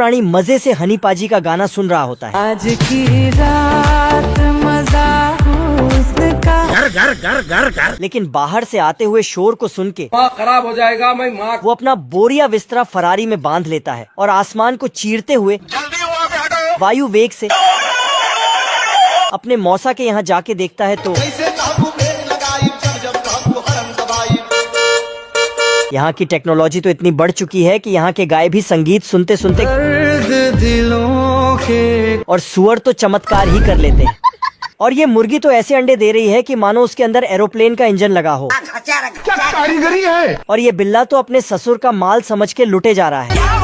प्राणी मजे से हनी पाजी का गाना सुन रहा होता है। आज की रात मजा हुस्न का। घर घर घर घर। लेकिन बाहर से आते हुए शोर को सुन के माँ खराब हो जाएगा, मैं माँ। वो अपना बोरिया बिस्तरा फरारी में बांध लेता है और आसमान को चीरते हुए वायु वेग से अपने मौसा के यहाँ जाके देखता है तो यहाँ की टेक्नोलॉजी तो इतनी बढ़ चुकी है कि यहाँ के गाय भी संगीत सुनते सुनते दिलों के और सुअर तो चमत्कार ही कर लेते हैं। और ये मुर्गी तो ऐसे अंडे दे रही है कि मानो उसके अंदर एरोप्लेन का इंजन लगा हो। क्या कारीगरी है। और ये बिल्ला तो अपने ससुर का माल समझ के लुटे जा रहा है।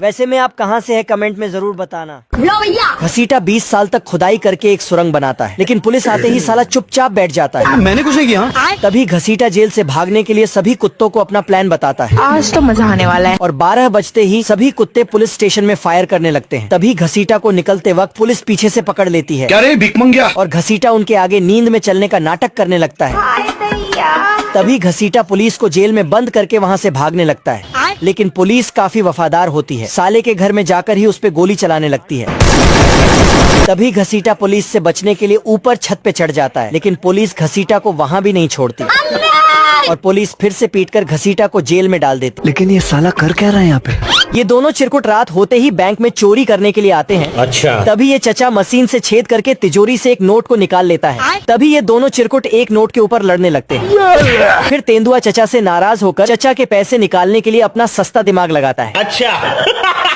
वैसे में आप कहाँ से है कमेंट में जरूर बताना। घसीटा 20 साल तक खुदाई करके एक सुरंग बनाता है, लेकिन पुलिस आते ही साला चुपचाप बैठ जाता है। मैंने कुछ नहीं किया। तभी घसीटा जेल से भागने के लिए सभी कुत्तों को अपना प्लान बताता है। आज तो मजा आने वाला है। और 12 बजते ही सभी कुत्ते पुलिस स्टेशन में फायर करने लगते हैं। तभी घसीटा को निकलते वक्त पुलिस पीछे से पकड़ लेती है। क्या रे भिख मंगिया। और घसीटा उनके आगे नींद में चलने का नाटक करने लगता है। तभी घसीटा पुलिस को जेल में बंद करके वहाँ से भागने लगता है, लेकिन पुलिस काफी वफादार होती है। साले के घर में जाकर ही उस पे गोली चलाने लगती है। तभी घसीटा पुलिस से बचने के लिए ऊपर छत पे चढ़ जाता है, लेकिन पुलिस घसीटा को वहाँ भी नहीं छोड़ती और पुलिस फिर से पीटकर घसीटा को जेल में डाल देती। लेकिन ये साला कर क्या रहा है यहाँ पे। ये दोनों चिरकुट रात होते ही बैंक में चोरी करने के लिए आते हैं। अच्छा। तभी ये चचा मशीन से छेद करके तिजोरी से एक नोट को निकाल लेता है। तभी ये दोनों चिरकुट एक नोट के ऊपर लड़ने लगते हैं। फिर तेंदुआ चचा से नाराज होकर चचा के पैसे निकालने के लिए अपना सस्ता दिमाग लगाता है। अच्छा।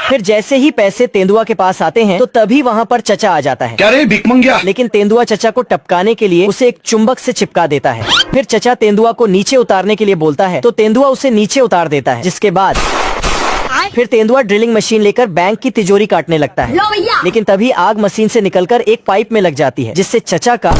फिर जैसे ही पैसे तेंदुआ के पास आते हैं तो तभी वहाँ पर चचा आ जाता है। क्या रे भिख मंगिया। लेकिन तेंदुआ चचा को टपकाने के लिए उसे एक चुंबक से चिपका देता है। फिर चचा तेंदुआ को नीचे उतारने के लिए बोलता है तो तेंदुआ उसे नीचे उतार देता है, जिसके बाद फिर तेंदुआ ड्रिलिंग मशीन लेकर बैंक की तिजोरी काटने लगता है। लेकिन तभी आग मशीन से निकलकर एक पाइप में लग जाती है, जिससे चचा का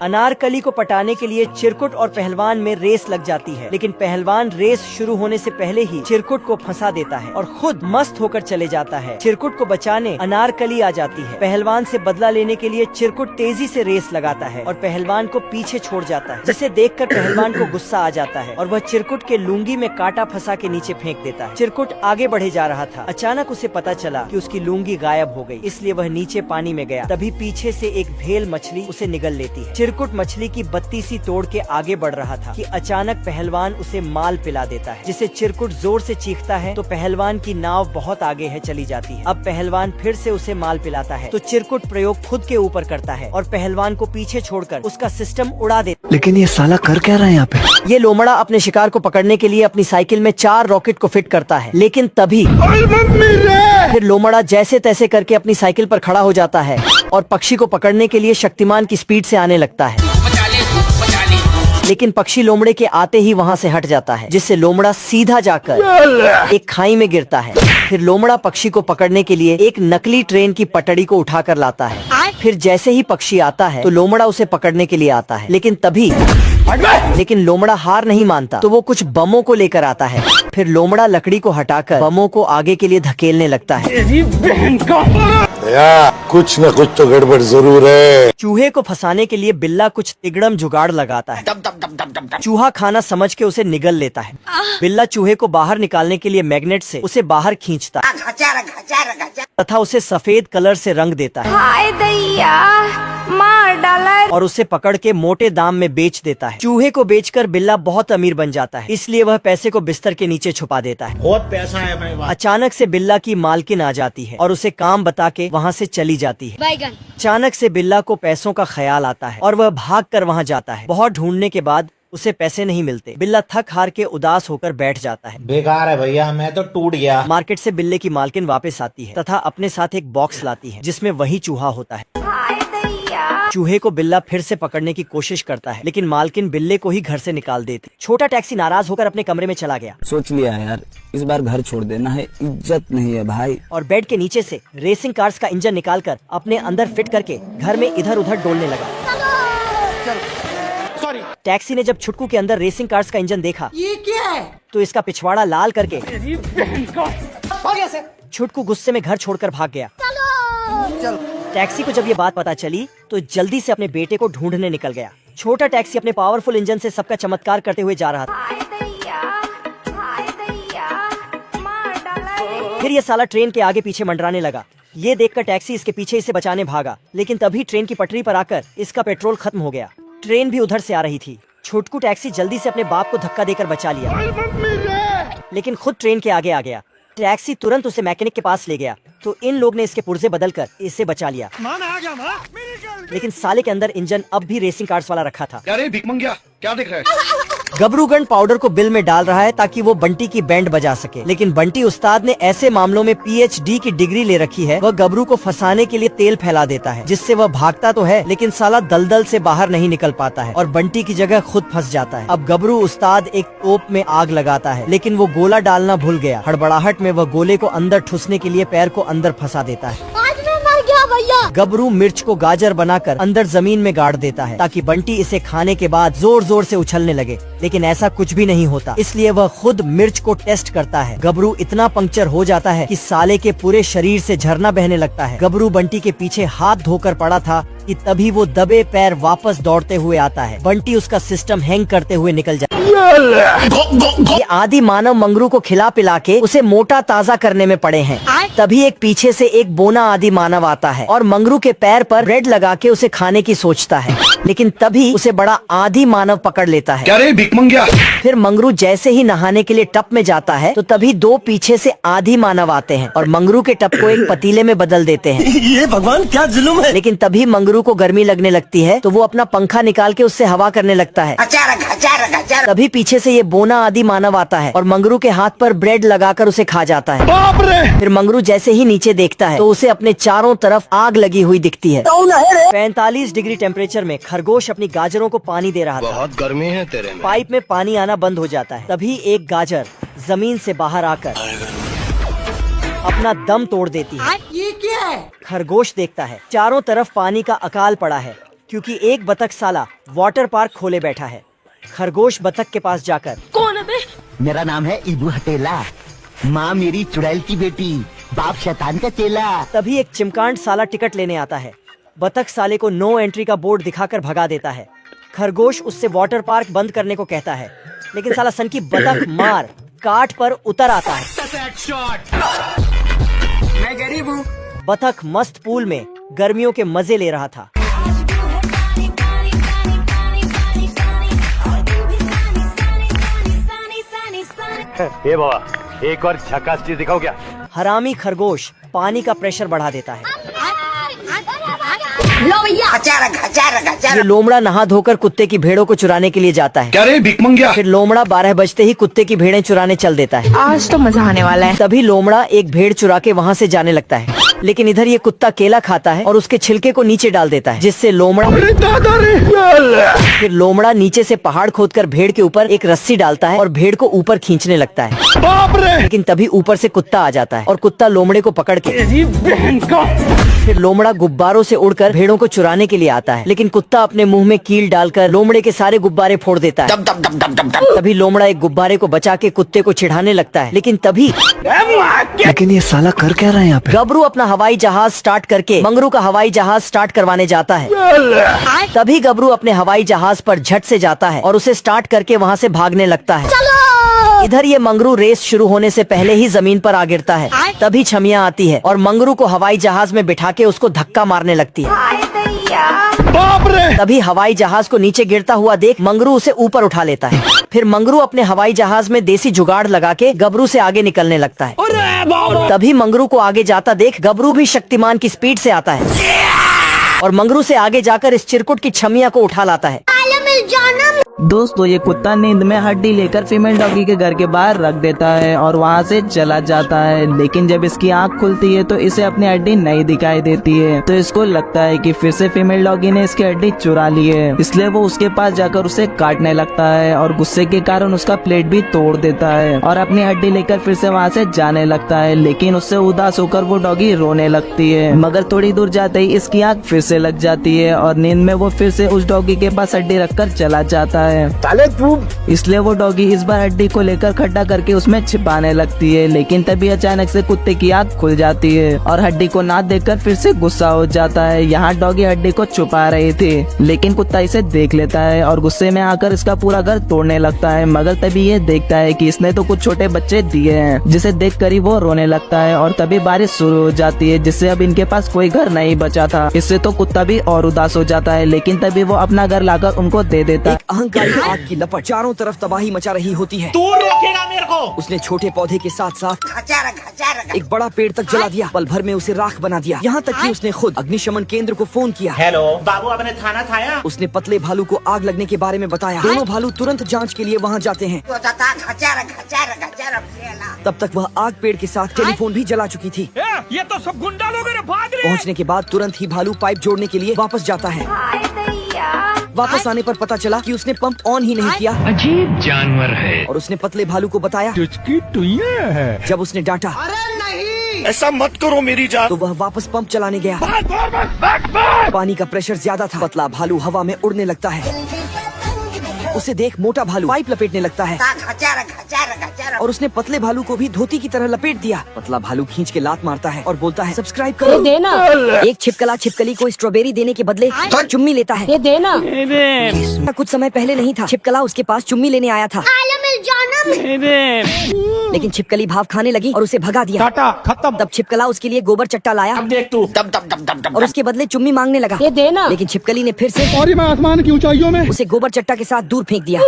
अनारकली को पटाने के लिए चिरकुट और पहलवान में रेस लग जाती है। लेकिन पहलवान रेस शुरू होने से पहले ही चिरकुट को फंसा देता है और खुद मस्त होकर चले जाता है। चिरकुट को बचाने अनारकली आ जाती है। पहलवान से बदला लेने के लिए चिरकुट तेजी से रेस लगाता है और पहलवान को पीछे छोड़ जाता है, जिसे देखकर पहलवान को गुस्सा आ जाता है और वह चिरकुट के लुंगी में कांटा फंसा के नीचे फेंक देता है। चिरकुट आगे बढ़े जा रहा था। अचानक उसे पता चला कि उसकी लुंगी गायब हो गई, इसलिए वह नीचे पानी में गया। तभी पीछे से एक भेल मछली उसे निगल लेती है। चिरकुट मछली की बत्ती सी तोड़ के आगे बढ़ रहा था कि अचानक पहलवान उसे माल पिला देता है, जिसे चिरकुट जोर से चीखता है तो पहलवान की नाव बहुत आगे है चली जाती है। अब पहलवान फिर से उसे माल पिलाता है तो चिरकुट प्रयोग खुद के ऊपर करता है और पहलवान को पीछे छोड़कर उसका सिस्टम उड़ा देता है। लेकिन ये साला कर क्या रहा है यहाँ पे। ये लोमड़ा अपने शिकार को पकड़ने के लिए अपनी साइकिल में 4 रॉकेट को फिट करता है, लेकिन तभी फिर लोमड़ा जैसे तैसे करके अपनी साइकिल पर खड़ा हो जाता है और पक्षी को पकड़ने के लिए शक्तिमान की स्पीड से आने लगता है। लेकिन पक्षी लोमड़े के आते ही वहाँ से हट जाता है, जिससे लोमड़ा सीधा जाकर एक खाई में गिरता है। फिर लोमड़ा पक्षी को पकड़ने के लिए एक नकली ट्रेन की पटड़ी को उठाकर लाता है। फिर जैसे ही पक्षी आता है तो लोमड़ा उसे पकड़ने के लिए आता है, लेकिन लोमड़ा हार नहीं मानता तो वो कुछ बमों को लेकर आता है। फिर लोमड़ा लकड़ी को हटाकर बमों को आगे के लिए धकेलने लगता है। कुछ न कुछ तो गड़बड़ जरूर है। चूहे को फंसाने के लिए बिल्ला कुछ तिगड़म जुगाड़ लगाता है। चूहा खाना समझ के उसे निगल लेता है। बिल्ला चूहे को बाहर निकालने के लिए मैग्नेट से उसे बाहर खींचता है तथा उसे सफेद कलर से रंग देता है। हाय दैया, मार डाला है। और उसे पकड़ के मोटे दाम में बेच देता है। चूहे को बेचकर बिल्ला बहुत अमीर बन जाता है, इसलिए वह पैसे को बिस्तर के नीचे छुपा देता है। बहुत पैसा है मेरे पास। अचानक से बिल्ला की मालकिन आ जाती है और उसे काम बता के वहाँ से चली जाती है। अचानक से बिल्ला को पैसों का ख्याल आता है और वह भाग कर वहाँ जाता है। बहुत ढूंढने के बाद उसे पैसे नहीं मिलते। बिल्ला थक हार के उदास होकर बैठ जाता है। बेकार है भैया, मैं तो टूट गया। मार्केट से बिल्ले की मालकिन वापस आती है तथा अपने साथ एक बॉक्स लाती है, जिसमें वही चूहा होता है। चूहे को बिल्ला फिर से पकड़ने की कोशिश करता है, लेकिन मालकिन बिल्ले को ही घर से निकाल देती। छोटा टैक्सी नाराज होकर अपने कमरे में चला गया। सोच लिया यार, इस बार घर छोड़ देना है, इज्जत नहीं है भाई। और बेड के नीचे से रेसिंग कार्स का इंजन निकालकर अपने अंदर फिट करके घर में इधर उधर डोलने लगा। टैक्सी ने जब छुटकू के अंदर रेसिंग कार्स का इंजन देखा, ये क्या है, तो इसका पिछवाड़ा लाल करके छुटकू गुस्से में घर छोड़कर भाग गया। टैक्सी को जब ये बात पता चली तो जल्दी से अपने बेटे को ढूंढने निकल गया। छोटा टैक्सी अपने पावरफुल इंजन से सबका चमत्कार करते हुए जा रहा था। फिर ये साला ट्रेन के आगे पीछे मंडराने लगा। ये देखकर टैक्सी इसके पीछे इसे बचाने भागा, लेकिन तभी ट्रेन की पटरी पर आकर इसका पेट्रोल खत्म हो गया। ट्रेन भी उधर से आ रही थी। छोटकू टैक्सी जल्दी से अपने बाप को धक्का देकर बचा लिया, लेकिन खुद ट्रेन के आगे आ गया। टैक्सी तुरंत उसे मैकेनिक के पास ले गया, तो इन लोग ने इसके पुर्जे बदलकर इसे बचा लिया। लेकिन साले के अंदर इंजन अब भी रेसिंग कार्स वाला रखा था। अरे भिख मंगिया, क्या देख रहा है? गबरूगन पाउडर को बिल में डाल रहा है ताकि वो बंटी की बैंड बजा सके, लेकिन बंटी उस्ताद ने ऐसे मामलों में PhD की डिग्री ले रखी है। वह गबरू को फंसाने के लिए तेल फैला देता है, जिससे वह भागता तो है लेकिन साला दलदल से बाहर नहीं निकल पाता है और बंटी की जगह खुद फंस जाता है। अब गबरू उस्ताद एक तोप में आग लगाता है, लेकिन वो गोला डालना भूल गया। हड़बड़ाहट में वह गोले को अंदर ठुसने के लिए पैर को अंदर फंसा देता है। गबरू मिर्च को गाजर बनाकर अंदर जमीन में गाड़ देता है ताकि बंटी इसे खाने के बाद जोर जोर से उछलने लगे, लेकिन ऐसा कुछ भी नहीं होता। इसलिए वह खुद मिर्च को टेस्ट करता है। गबरू इतना पंक्चर हो जाता है कि साले के पूरे शरीर से झरना बहने लगता है। गबरू बंटी के पीछे हाथ धोकर पड़ा था कि तभी वो दबे पैर वापस दौड़ते हुए आता है। बंटी उसका सिस्टम हैंग करते हुए निकल जाता है। ये आदि मानव मंगरू को खिला पिला के उसे मोटा ताजा करने में पड़े हैं। तभी एक पीछे से एक बोना आदि मानव आता है और मंगरू के पैर पर ब्रेड लगा के उसे खाने की सोचता है, लेकिन तभी उसे बड़ा आदि मानव पकड़ लेता है। क्या रे भिख मंगिया? फिर मंगरू जैसे ही नहाने के लिए टप में जाता है तो तभी दो पीछे से आदि मानव आते हैं और मंगरू के टप को एक पतीले में बदल देते हैं। ये भगवान क्या जुल्म है। लेकिन तभी मंगरू को गर्मी लगने लगती है तो वो अपना पंखा निकाल के उससे हवा करने लगता है। तभी पीछे से ये बोना आदि मानव आता है और मंगरू के हाथ पर ब्रेड लगाकर उसे खा जाता है। बाप रे! फिर मंगरू जैसे ही नीचे देखता है तो उसे अपने चारों तरफ आग लगी हुई दिखती है। 45 डिग्री टेम्परेचर में खरगोश अपनी गाजरों को पानी दे रहा था। बहुत गर्मी है तेरे में। पाइप में पानी आना बंद हो जाता है। तभी एक गाजर जमीन से बाहर आकर अपना दम तोड़ देती है। ये क्या है? खरगोश देखता है चारों तरफ पानी का अकाल पड़ा है, क्योंकि एक बतख साला वाटर पार्क खोले बैठा है। खरगोश बतख के पास जाकर, कौन है बे? मेरा नाम है इबू हटेला, माँ मेरी चुड़ैल की बेटी, बाप शैतान का चेला। तभी एक चिमकांड साला टिकट लेने आता है। बतख साले को नो एंट्री का बोर्ड दिखाकर भगा देता है। खरगोश उससे वाटर पार्क बंद करने को कहता है, लेकिन साला सन की बतख मार काट पर उतर आता है। मैं गरीब हूँ। बतख मस्त पूल में गर्मियों के मजे ले रहा था। ए बाबा, एक और झकास चीज दिखाओ क्या? हरामी खरगोश पानी का प्रेशर बढ़ा देता है। ये लोमड़ा नहा धोकर कुत्ते की भेड़ों को चुराने के लिए जाता है। क्या रे भिख मंगिया? फिर लोमड़ा 12 बजते ही कुत्ते की भेड़ें चुराने चल देता है। आज तो मजा आने वाला है। तभी लोमड़ा एक भेड़ चुरा के वहाँ से जाने लगता है, लेकिन इधर ये कुत्ता केला खाता है और उसके छिलके को नीचे डाल देता है, जिससे लोमड़ा फिर लोमड़ा नीचे से पहाड़ खोदकर भेड़ के ऊपर एक रस्सी डालता है और भेड़ को ऊपर खींचने लगता है। बाप रे! लेकिन तभी ऊपर से कुत्ता आ जाता है और कुत्ता लोमड़े को पकड़ के फिर लोमड़ा गुब्बारों से उड़कर भेड़ों को चुराने के लिए आता है, लेकिन कुत्ता अपने मुंह में कील डालकर लोमड़े के सारे गुब्बारे फोड़ देता है। तभी लोमड़ा एक गुब्बारे को बचा के कुत्ते को चिढ़ाने लगता है, लेकिन तभी लेकिन ये साला कर क्या रहा है यहाँ पे? गबरू अपना हवाई जहाज स्टार्ट करके मंगरू का हवाई जहाज स्टार्ट करवाने जाता है। तभी गबरू अपने हवाई जहाज पर झट से जाता है और उसे स्टार्ट करके वहाँ से भागने लगता है। इधर ये मंगरू रेस शुरू होने से पहले ही जमीन पर आ गिरता है। तभी छमिया आती है और मंगरू को हवाई जहाज में बिठा के उसको धक्का मारने लगती है। बाप रे! तभी हवाई जहाज को नीचे गिरता हुआ देख मंगरू उसे ऊपर उठा लेता है। फिर मंगरू अपने हवाई जहाज में देसी जुगाड़ लगा के गबरू से आगे निकलने लगता है। तभी मंगरू को आगे जाता देख गबरू भी शक्तिमान की स्पीड से आता है और मंगरू से आगे जाकर इस चिरकुट की छमिया को उठा लाता है। दोस्तों, ये कुत्ता नींद में हड्डी लेकर फीमेल डॉगी के घर के बाहर रख देता है और वहाँ से चला जाता है, लेकिन जब इसकी आंख खुलती है तो इसे अपनी हड्डी नहीं दिखाई देती है। तो इसको लगता है कि फिर से फीमेल डॉगी ने इसकी हड्डी चुरा ली है, इसलिए वो उसके पास जाकर उसे काटने लगता है और गुस्से के कारण उसका प्लेट भी तोड़ देता है और अपनी हड्डी लेकर फिर से वहाँ से जाने लगता है। लेकिन उससे उदास होकर वो डॉगी रोने लगती है, मगर थोड़ी दूर जाते ही इसकी आंख फिर से लग जाती है और नींद में वो फिर से उस डॉगी के पास हड्डी रखकर चला जाता है है। इसलिए वो डॉगी इस बार हड्डी को लेकर खड्डा करके उसमें छिपाने लगती है, लेकिन तभी अचानक से कुत्ते की आँख खुल जाती है और हड्डी को ना देखकर फिर से गुस्सा हो जाता है। यहाँ डॉगी हड्डी को छुपा रही थी, लेकिन कुत्ता इसे देख लेता है और गुस्से में आकर इसका पूरा घर तोड़ने लगता है। मगर तभी ये देखता है कि इसने तो कुछ छोटे बच्चे दिए हैं, जिसे देखकर ही वो रोने लगता है। और तभी बारिश शुरू हो जाती है, जिससे अब इनके पास कोई घर नहीं बचा था। इससे तो कुत्ता भी और उदास हो जाता है, लेकिन तभी वो अपना घर लाकर उनको दे देता है। अहंकारी आग की लपट चारों तरफ तबाही मचा रही होती है। तू रोकेगा मेरे को? उसने छोटे पौधे के साथ साथ एक बड़ा पेड़ तक जला दिया। पल भर में उसे राख बना दिया। यहाँ तक कि उसने खुद अग्निशमन केंद्र को फोन किया। हेलो बाबू, आपने थाना थाया? उसने पतले भालू को आग लगने के बारे में बताया। दोनों भालू तुरंत जांच के लिए वहाँ जाते हैं। तब तक वह आग पेड़ के साथ टेलीफोन भी जला चुकी थी। ये तो सब गुंडा लोग हैं, भाग रहे। पहुँचने के बाद तुरंत ही भालू पाइप जोड़ने के लिए वापस जाता है। वापस आने पर पता चला कि उसने पंप ऑन ही नहीं किया। अजीब जानवर है। और उसने पतले भालू को बताया। जब उसने डांटा ऐसा मत करो मेरी जान। तो वह वापस पंप चलाने गया। पानी का प्रेशर ज्यादा था। पतला भालू हवा में उड़ने लगता है। उसे देख मोटा भालू पाइप लपेटने लगता है और उसने पतले भालू को भी धोती की तरह लपेट दिया। पतला भालू खींच के लात मारता है और बोलता है सब्सक्राइब करो। देना एक छिपकला छिपकली को स्ट्रॉबेरी देने के बदले चुम्मी लेता है। ये देना कुछ समय पहले नहीं था। छिपकला उसके पास चुम्मी लेने आया था, लेकिन छिपकली भाव खाने लगी और उसे भगा दिया। खत्म। तब छिपकला उसके लिए गोबर चट्टा लाया। अब देख तू। और उसके बदले चुम्मी मांगने लगा। ये देना लेकिन छिपकली ने फिर से और मैं आसमान की ऊंचाइयों में उसे गोबर चट्टा के साथ दूर फेंक दिया।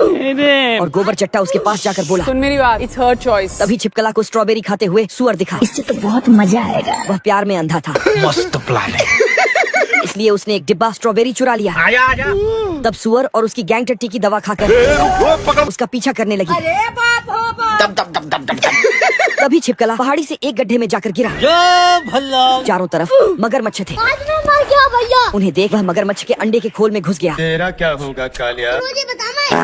और गोबर चट्टा उसके पास जाकर बोला, सुन मेरी बात, इट्स हर चॉइस। तभी छिपकला को स्ट्रॉबेरी खाते हुए सुअर दिखा। इससे तो बहुत मजा आएगा। वह प्यार में अंधा था। मस्त प्लान है। इसलिए उसने एक डिब्बा स्ट्रॉबेरी चुरा लिया। आजा। तब सुअर और उसकी गैंग टट्टी की दवा खाकर उसका पीछा करने लगी। तभी छिपकला पहाड़ी से एक गड्ढे में जाकर गिरा। चारों तरफ मगरमच्छ थे। उन्हें देख वह मगरमच्छ के अंडे के खोल में घुस गया। तेरा क्या होगा कालिया?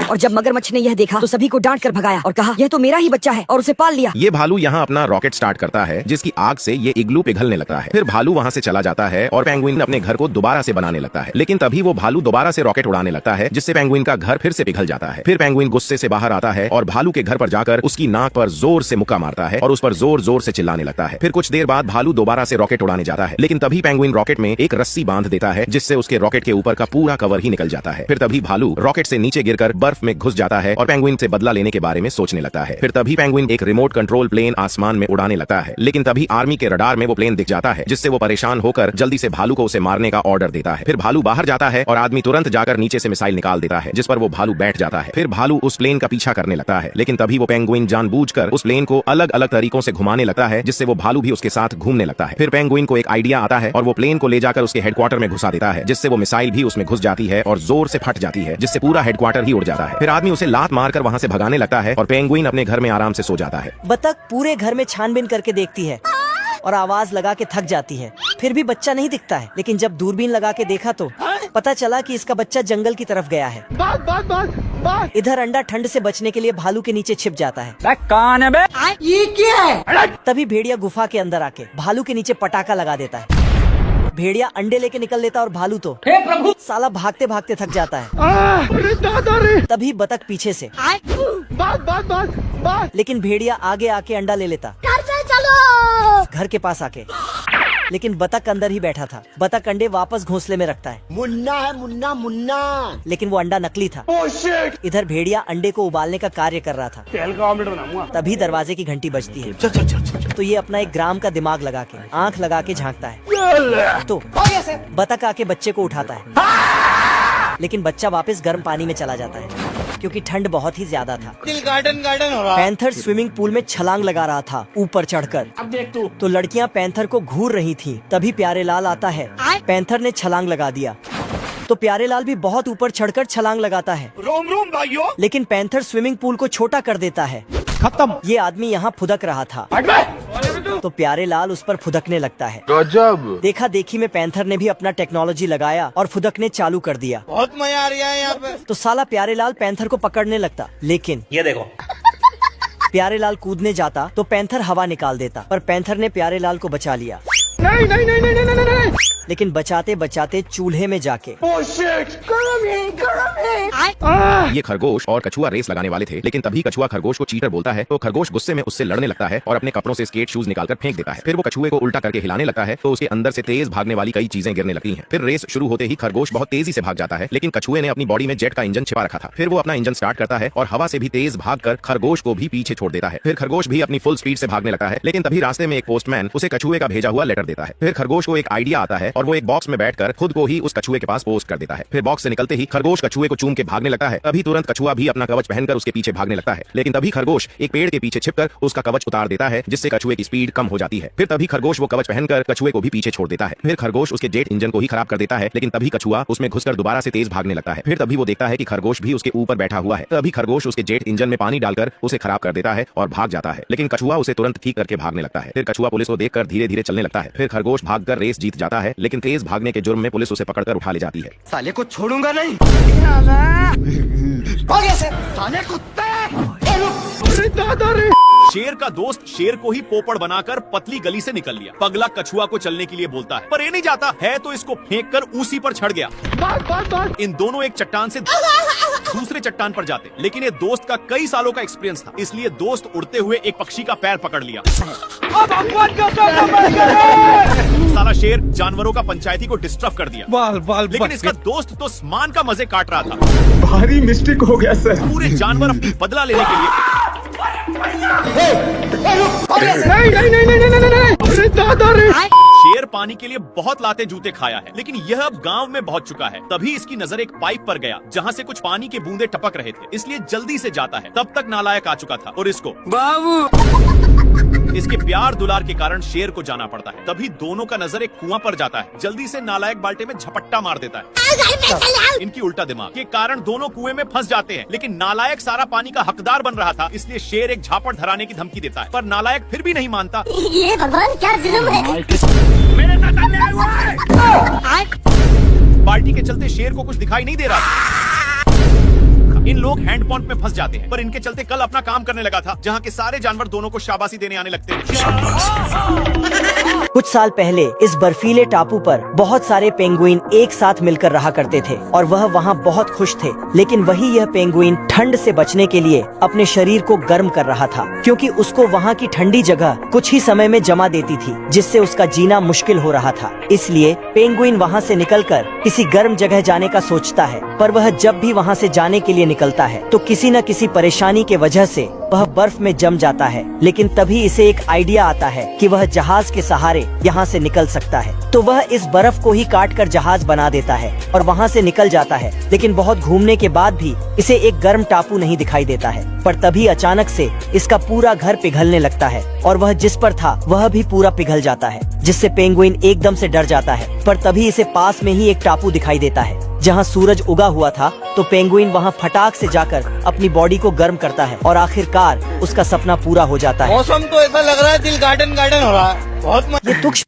और जब मगरमच्छ ने यह देखा तो सभी को डांट कर भगाया और कहा यह तो मेरा ही बच्चा है, और उसे पाल लिया। ये भालू यहाँ अपना रॉकेट स्टार्ट करता है, जिसकी आग से ये इग्लू पिघलने लगता है। फिर भालू वहाँ से चला जाता है और पेंगुइन अपने घर को दोबारा से बनाने लगता है। लेकिन तभी वो भालू दोबारा से रॉकेट उड़ाने लगता है, जिससे पेंगुइन का घर फिर से पिघल जाता है। फिर पेंगुइन गुस्से से बाहर आता है और भालू के घर पर जाकर उसकी नाक पर जोर से मुक्का मारता है और उस पर जोर जोर से चिल्लाने लगता है। फिर कुछ देर बाद भालू दोबारा से रॉकेट उड़ाने जाता है, लेकिन तभी पेंगुइन रॉकेट में एक रस्सी बांध देता है, जिससे उसके रॉकेट के ऊपर का पूरा कवर ही निकल जाता है। फिर तभी भालू रॉकेट से नीचे गिरकर बर्फ में घुस जाता है और पेंगुइन से बदला लेने के बारे में सोचने लगता है। फिर तभी पेंगुइन एक रिमोट कंट्रोल प्लेन आसमान में उड़ाने लगता है, लेकिन तभी आर्मी के रडार में वो प्लेन दिख जाता है, जिससे वो परेशान होकर जल्दी से भालू को उसे मारने का ऑर्डर देता है। फिर भालू बाहर जाता है और आदमी तुरंत जाकर नीचे से मिसाइल निकाल देता है, जिस पर वो भालू बैठ जाता है। फिर भालू उस प्लेन का पीछा करने लगता है, लेकिन तभी वो पेंगुइन जानबूझकर उस प्लेन को अलग अलग तरीकों से घुमाने लगता है, जिससे वो भालू भी उसके साथ घूमने लगता है। फिर पेंगुइन को एक आइडिया आता है और वो प्लेन को ले जाकर उसके हेडक्वार्टर में घुसा देता है, जिससे वो मिसाइल भी उसमें घुस जाती है और जोर से फट जाती है, जिससे पूरा हेडक्वार्टर ही उड़ जाता है। फिर आदमी उसे लात मारकर वहाँ से भगाने लगता है और पेंगुइन अपने घर में आराम से सो जाता है। बतख पूरे घर में छानबीन करके देखती है और आवाज लगा के थक जाती है। फिर भी बच्चा नहीं दिखता है, लेकिन जब दूरबीन लगा के देखा तो पता चला कि इसका बच्चा जंगल की तरफ गया है। इधर अंडा ठंड से बचने के लिए भालू के नीचे छिप जाता है। कौन है बे? ये क्या है? तभी भेड़िया गुफा के अंदर आके भालू के नीचे पटाखा लगा देता है। भेड़िया अंडे लेके निकल लेता और भालू तो हे प्रभु, साला भागते भागते थक जाता है। तभी बतख पीछे से लेकिन भेड़िया आगे आके अंडा ले लेता घर के पास आके, लेकिन बतख अंदर ही बैठा था। बतख अंडे वापस घोंसले में रखता है। मुन्ना है मुन्ना मुन्ना। लेकिन वो अंडा नकली था। इधर भेड़िया अंडे को उबालने का कार्य कर रहा था। तेल का ऑमलेट बनाऊंगा। तभी दरवाजे की घंटी बजती है। तो ये अपना एक ग्राम का दिमाग लगा के आंख लगा के झांकता है, तो बतख आके बच्चे को उठाता है, लेकिन बच्चा वापस गर्म पानी में चला जाता है क्योंकि ठंड बहुत ही ज्यादा था। गार्डन हो रहा। पैंथर स्विमिंग पूल में छलांग लगा रहा था ऊपर चढ़कर। अब देख तू। तो लड़कियां पैंथर को घूर रही थीं। तभी प्यारेलाल आता है। पैंथर ने छलांग लगा दिया तो प्यारेलाल भी बहुत ऊपर चढ़कर छलांग लगाता है। रोम रोम भाइयों। लेकिन पैंथर स्विमिंग पूल को छोटा कर देता है। खत्म। ये आदमी यहाँ फुदक रहा था तो प्यारेलाल उस पर फुदकने लगता है। गजब। देखा देखी में पैंथर ने भी अपना टेक्नोलॉजी लगाया और फुदकने चालू कर दिया। बहुत मजा आ रहा है यहाँ पे। तो साला प्यारेलाल पैंथर को पकड़ने लगता, लेकिन ये देखो, प्यारेलाल कूदने जाता तो पैंथर हवा निकाल देता, पर पैंथर ने प्यारेलाल को बचा लिया। नहीं नहीं नहीं नहीं नहीं नहीं नहीं। लेकिन बचाते बचाते चूल्हे में जाके ये खरगोश और कछुआ रेस लगाने वाले थे, लेकिन तभी कछुआ खरगोश को चीटर बोलता है तो खरगोश गुस्से में उससे लड़ने लगता है और अपने कपड़ों से स्केट शूज निकालकर फेंक देता है। फिर वो कछुए को उल्टा करके हिलाने लगता है तो उसके अंदर से तेज भागने वाली कई चीजें गिरने लगती हैं। फिर रेस शुरू होते ही खरगोश बहुत तेजी से भाग जाता है, लेकिन कछुए ने अपनी बॉडी में जेट का इंजन छिपा रखा था। फिर वो अपना इंजन स्टार्ट करता है और हवा से भी तेज भागकर खरगोश को भी पीछे छोड़ देता है। फिर खरगोश भी अपनी फुल स्पीड से भागने लगता है, लेकिन तभी रास्ते में एक पोस्टमैन उसे कछुए का भेजा हुआ लेटर देता है। फिर खरगोश को एक आइडिया आता है और वो एक बॉक्स में बैठकर खुद को ही उस कछुए के पास पोस्ट कर देता है। फिर बॉक्स से निकलते ही खरगोश कछुए को चूम के भागने लगता है। तभी तुरंत कछुआ भी अपना कवच पहनकर उसके पीछे भागने लगता है, लेकिन तभी खरगोश एक पेड़ के पीछे छिपकर उसका कवच उतार देता है, जिससे कछुए की स्पीड कम हो जाती है। फिर तभी खरगोश वो कवच पहनकर कछुए को भी पीछे छोड़ देता है। फिर खरगोश उसके जेट इंजन को ही खराब कर देता है, लेकिन तभी कछुआ उसमें घुसकर दोबारा से तेज भागने लगता है। फिर तभी वो देखता है कि खरगोश भी उसके ऊपर बैठा हुआ है। तभी खरगोश उसके जेट इंजन में पानी डालकर उसे खराब कर देता है और भाग जाता है, लेकिन कछुआ उसे तुरंत ठीक करके भागने लगता है। फिर कछुआ पुलिस को देखकर धीरे धीरे चलने लगता है। फिर खरगोश भागकर रेस जीत जाता है, लेकिन तेज भागने के जुर्म में पुलिस उसे पकड़कर उठा ले जाती है। साले को छोड़ूंगा नहीं। शेर का दोस्त शेर को ही पोपड़ बनाकर पतली गली से निकल लिया। पगला कछुआ को चलने के लिए बोलता है, पर ये नहीं जाता है तो इसको फेंक कर उसी पर चढ़ गया। इन दोनों एक चट्टान से दूसरे चट्टान पर जाते, लेकिन ये दोस्त का कई सालों का एक्सपीरियंस था, इसलिए दोस्त उड़ते हुए एक पक्षी का पैर पकड़ लिया। साला शेर जानवरों का पंचायती को डिस्टर्ब कर दिया। लेकिन इसका दोस्त तो स्मान का मजे काट रहा था। भारी मिस्टेक हो गया सर। पूरे जानवर अपनी बदला लेने के लिए शेर पानी के लिए बहुत लाते जूते खाया है, लेकिन यह अब गांव में पहुंच चुका है। तभी इसकी नजर एक पाइप पर गया जहां से कुछ पानी के बूंदे टपक रहे थे, इसलिए जल्दी से जाता है। तब तक नालायक आ चुका था और इसको इसके प्यार दुलार के कारण शेर को जाना पड़ता है। तभी दोनों का नजर एक कुआं पर जाता है। जल्दी से नालायक बाल्टे में झपट्टा मार देता है। इनकी उल्टा दिमाग के कारण दोनों कुएं में फंस जाते हैं, लेकिन नालायक सारा पानी का हकदार बन रहा था, इसलिए शेर एक झापड़ धराने की धमकी देता है, पर नालायक फिर भी नहीं मानता। ये भगवान क्या जुल्म है। मेरे साथ अन्याय हुआ है। बाल्टी के चलते शेर को कुछ दिखाई नहीं दे रहा। इन लोग हैंडपंप में फंस जाते हैं, पर इनके चलते कल अपना काम करने लगा था, जहाँ के सारे जानवर दोनों को शाबाशी देने आने लगते हैं। कुछ साल पहले इस बर्फीले टापू पर बहुत सारे पेंगुइन एक साथ मिलकर रहा करते थे और वह वहाँ बहुत खुश थे। लेकिन वही यह पेंगुइन ठंड से बचने के लिए अपने शरीर को गर्म कर रहा था, क्योंकि उसको वहाँ की ठंडी जगह कुछ ही समय में जमा देती थी, जिससे उसका जीना मुश्किल हो रहा था। इसलिए पेंगुइन वहाँ से निकलकर किसी गर्म जगह जाने का सोचता है, पर वह जब भी वहाँ से जाने के लिए निकलता है तो किसी न किसी परेशानी के वजह से वह बर्फ में जम जाता है। लेकिन तभी इसे एक आइडिया आता है कि वह जहाज के सहारे यहाँ से निकल सकता है, तो वह इस बर्फ को ही काटकर जहाज बना देता है और वहाँ से निकल जाता है। लेकिन बहुत घूमने के बाद भी इसे एक गर्म टापू नहीं दिखाई देता है, पर तभी अचानक से इसका पूरा घर पिघलने लगता है और वह जिस पर था वह भी पूरा पिघल जाता है, जिससे पेंगुइन एकदम से डर जाता है। पर तभी इसे पास में ही एक टापू दिखाई देता है जहाँ सूरज उगा हुआ था, तो पेंगुइन वहाँ फटाक से जाकर अपनी बॉडी को गर्म करता है और आखिरकार उसका सपना पूरा हो जाता है। मौसम तो ऐसा लग रहा है दिल गार्डन गार्डन हो रहा है। बहुत ये तुक्ष